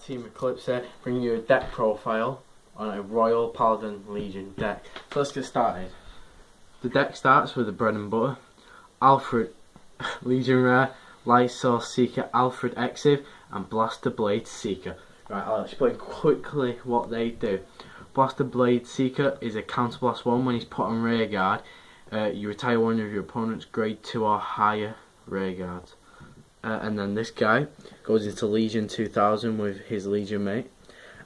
Team Eclipse here, bringing you a deck profile on a Royal Paladin Legion deck. So let's get started. The deck starts with the bread and butter, Alfred Legion Rare, Light Source Seeker, Alfred Exive, and Blaster Blade Seeker. Right, I'll explain quickly what they do. Blaster Blade Seeker is a counterblast 1. When he's put on rear guard, you retire one of your opponent's grade 2 or higher rear guards. And then this guy goes into Legion 2000 with his Legion mate,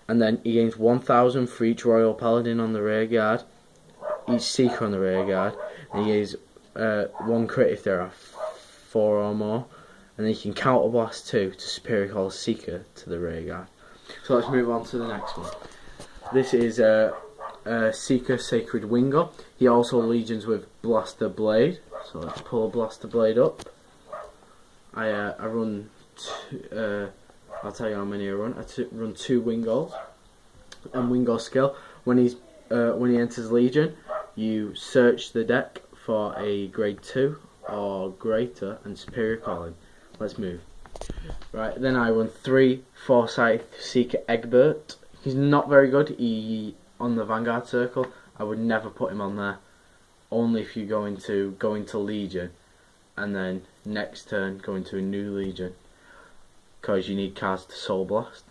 and then he gains 1000 for each Royal Paladin on the rear guard, each Seeker on the rear guard, and he gains 1 crit if there are 4 or more, and then you can counterblast 2 to Superior Call Seeker to the rear guard. So let's move on to the next one. This is Seeker Sacred Winger. He also legions with Blaster Blade, so let's pull Blaster Blade up. I run I'll tell you how many I run. I run 2 Wingals. And Wingal skill, when he enters Legion, you search the deck for a grade 2 or greater and superior calling. Let's move. Right, then I run 3 Forsyth Seeker Egbert. He's not very good. On the Vanguard circle, I would never put him on there. Only if you go into Legion, and then next turn go into a new Legion, because you need cards to Soul Blast.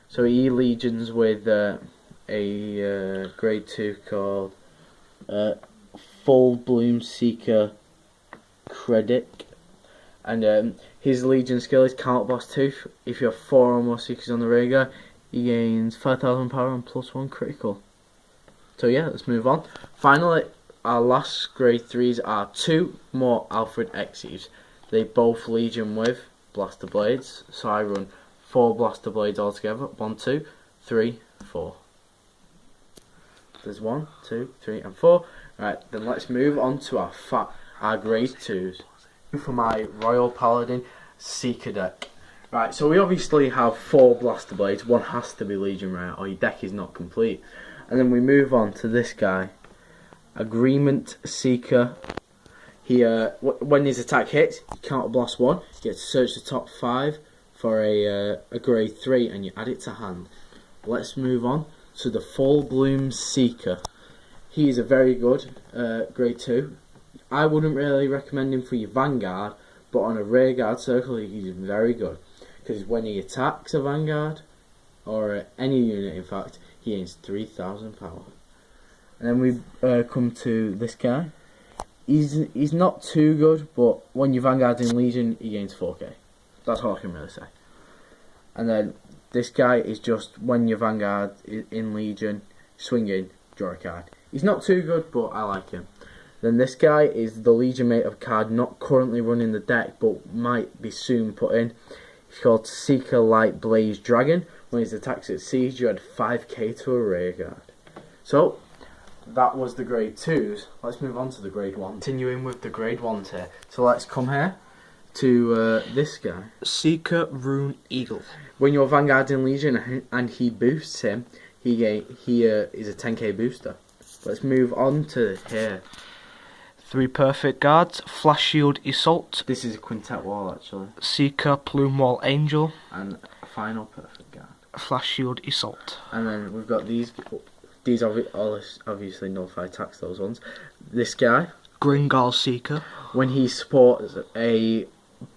So he legions with a grade 2 called Full Bloom Seeker Credit, and his Legion skill is Counterblast 2. If you have 4 or more Seekers on the rear guard, he gains 5000 power and +1 critical. So yeah, let's move on. Finally, our last grade 3s are 2 more Alfred Exives. They both legion with Blaster Blades, so I run 4 Blaster Blades altogether. 1, 2, 3, 4. There's 1, 2, 3, and 4. Right, then let's move on to our grade 2s for my Royal Paladin Seeker deck. Right, so we obviously have 4 Blaster Blades. 1 has to be Legion Rare, or your deck is not complete. And then we move on to this guy, Agreement Seeker. He when his attack hits, you counterblast 1. You get to search the top 5 for a grade 3, and you add it to hand. Let's move on to the Full Bloom Seeker. He is a very good grade 2. I wouldn't really recommend him for your Vanguard, but on a rear guard circle he's very good, because when he attacks a Vanguard, or any unit in fact, he gains 3000 power. And then we come to this guy. He's not too good, but when you Vanguard in Legion, he gains 4k. That's all I can really say. And then this guy is just when you Vanguard in Legion, swing in, draw a card. He's not too good, but I like him. Then this guy is the Legion mate of a card not currently running the deck, but might be soon put in. He's called Seeker Light Blaze Dragon. When his attacks at siege, you add 5k to a rear guard. So that was the grade 2s. Let's move on to the grade 1. Continuing with the grade 1s here. So let's come here to this guy, Seeker Rune Eagle. When you're Vanguard in Legion and he boosts him, he is a 10k booster. Let's move on to here. 3 perfect guards, Flash Shield Assault. This is a quintet wall actually. Seeker Plume Wall Angel. And a final perfect guard. Flash Shield Assault. And then we've got these obviously nullify attacks, those ones. This guy, Gringal Seeker. When he supports a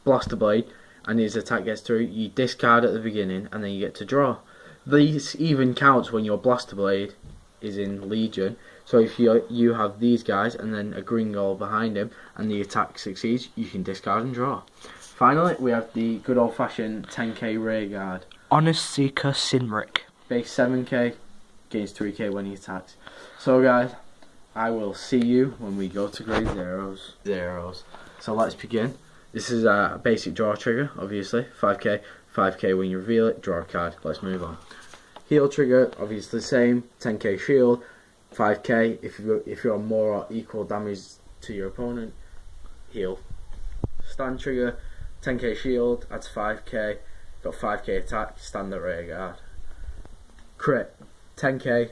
Blaster Blade and his attack gets through, you discard at the beginning and then you get to draw. These even counts when your Blaster Blade is in Legion. So if you have these guys and then a Gringal behind him and the attack succeeds, you can discard and draw. Finally, we have the good old fashioned 10k rear guard. Honest Seeker Sinric. Base 7k, gains 3k when he attacks. So guys, I will see you when we go to grade 0s. So let's begin. This is a basic draw trigger, obviously. 5k when you reveal it, draw a card. Let's move on. Heal trigger, obviously the same. 10k shield, 5k if you're more or equal damage to your opponent, heal. Stand trigger, 10k shield, adds 5k, got 5k attack, stand at rear guard. Crit, 10k,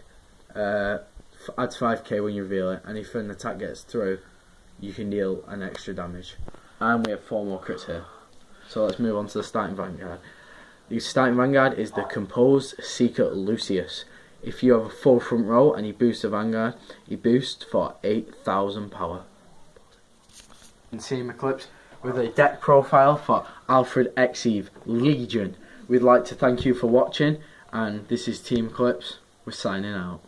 adds 5k when you reveal it, and if an attack gets through, you can deal an extra damage. And we have 4 more crits here. So let's move on to the starting Vanguard. The starting Vanguard is the Composed Seeker Lucius. If you have a full front row and you boost the Vanguard, you boost for 8,000 power. And Team Eclipse with a deck profile for Alfred Exeve Legion. We'd like to thank you for watching, and this is Team Eclipse. We're signing out.